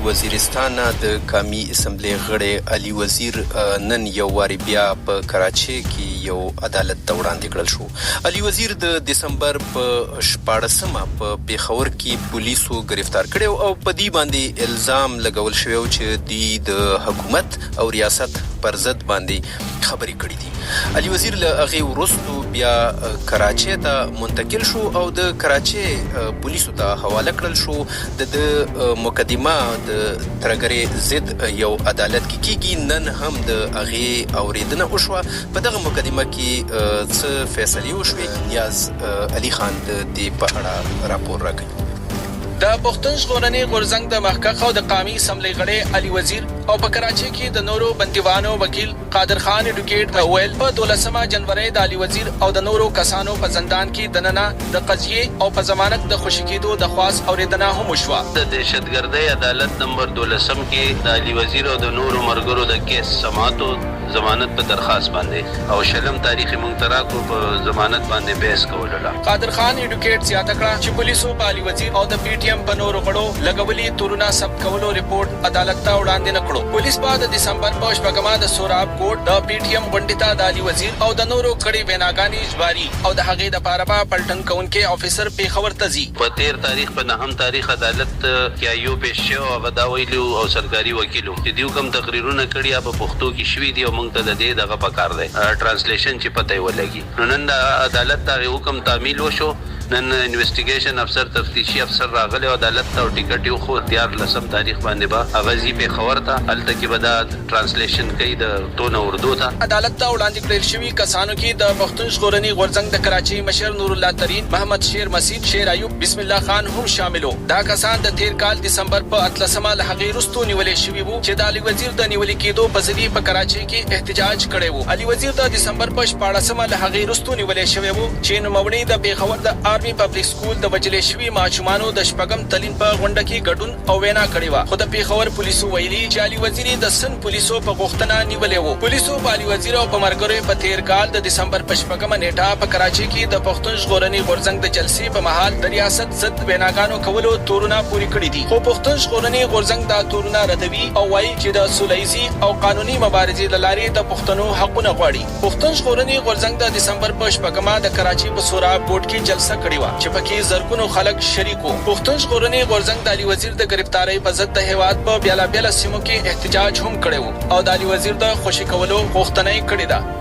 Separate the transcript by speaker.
Speaker 1: وزیرستان د قومي اسمبلی غړی علي وزیر نن یو واري بیا په کراچۍ کې یو عدالت ته وړاندې کړل شو. علي وزیر د دسمبر په 14مه په پیښور کې پولیسو گرفتار کړی او په دې باندې الزام لګول شوی چې دوی د حکومت او ریاست پر ضد باندې خبرې کړې دي. علي وزیر له هغې وروستو بیا کراچۍ ته منتقل شو او د کراچۍ پولیسو ته حواله کړل شو. د مقدمه د ترګرې ضد یو عدالت کې کیږي. نن هم د هغې اورېدنه وشوه. په دغه مقدمه کې څه فیصلې وشوې؟ نیاز علي خان د دې په اړه راپور راکوي.
Speaker 2: د پښتون ژغورنې غورځنګ د مخکښ او د قومي اسمبلی غړی علي وزیر او په کراچۍ کې د نورو بندیوانو وکیل قادر خان ایډوکیټ وویل په 12 جنوري د علي وزیر او د نورو کسانو په زندان کې دننه د قضیې او په ضمانت د خوشي کېدو د خواست اورېدنه هم وشوه.
Speaker 3: د دهشتګردۍ عدالت نمبر 12 کې د علي وزیر او د نورو مرګرو د کیس سماعتو ضمانت په درخواست باندې او شلم تاریخ منتراکو په ضمانت باندې بحث کوله.
Speaker 2: قادر خان ایډوکیټ زیاته کړه چې پولیسو په علي وزیر او د پی ټی ایم په نورو غړو لګولي تورونه ثبت کولو ریپورت عدالت ته وړاندې نه کړو. پولیس په د دسمبر په 14مه د سوراب کوټ د پی ټی ایم غونډې ته د علي وزیر او د نورو کړي ویناګانې جباري او د هغې دپاره به پلټن کوونکی افیسر پیښور ته ځي.
Speaker 3: په 13 تاریخ په 9 تاریخ عدالت کې ایو پیش شو او هغه دا ویلو او سرکاري وکیلو چې دیو کوم تقریرونه کړي په پښتو کې شوي دي او موږ ته د دې دغه پکار دی ټرانسلیشن چې پته ولګي. نو نن د عدالت ته حکم تعمیل وشو. نن انویسټیګیشن افسر تفتیشي افسر راغلی او عدالت ته ټیکټ یو خو 13 تاریخ باندې به اغازي پیښور ته هلته کې به دا ټرانسلیشن کوي د تونه اردو ته.
Speaker 2: عدالت ته وړاندې کړل شوي کسانو کې د پښتون ژغورنې غورځنګ د کراچۍ مشر نور الله ترین، محمد شیر مسید، شیر ایوب، بسم الله خان هم شاملو. دا کسان د تیر کال دسمبر په 13مه له هغې وروستو نیولې شوي وو چې د علي وزیر د نیولې کېدو په ضد په کراچۍ کې احتجاج کړی وو. علي وزیر د دسمبر په 14مه له هغې وروستو نیولې شوی وو چې نوموړي د پیښور د آرمي پبلک سکول د وجلې شوي ماشومانو د شپږم تلین په غونډه کې ګډون او وینا کړې وه. خو د پیښور پولیسو ویلي چې علي وزیر د سن پولیسو په غوښتنه نیولې وو. پولیسو په علي وزیر او په مرګرو په تیر کال د دسمبر په 14مه نیټه په کراچۍ کې د پښتون ژغورنې غورځنګ د جلسې په مهال د ریاست ضد ویناګانو کولو تورونه پوري کړي دي. خو پښتون ژغورنې غورځنګ دا تورونه ردوي او وایي چې د سولهییزي او قانوني مبارزې له لارې د پښتنو حقونه غواړي. پښتون ژغورنې غورځنګ د دسمبر په 14مه د کراچۍ په سوراب کوټ کې جلسه کړې وه چې کې زرګونو خلک شریک وو. پښتون ژغورنې غورځنګ د علي وزیر د گرفتارۍ په ضد د هېواد په بیلابیله سیمو کې احتجاج هم کړی وو او د علي وزیر د خوشي کولو غوښتنه یې کړې ده.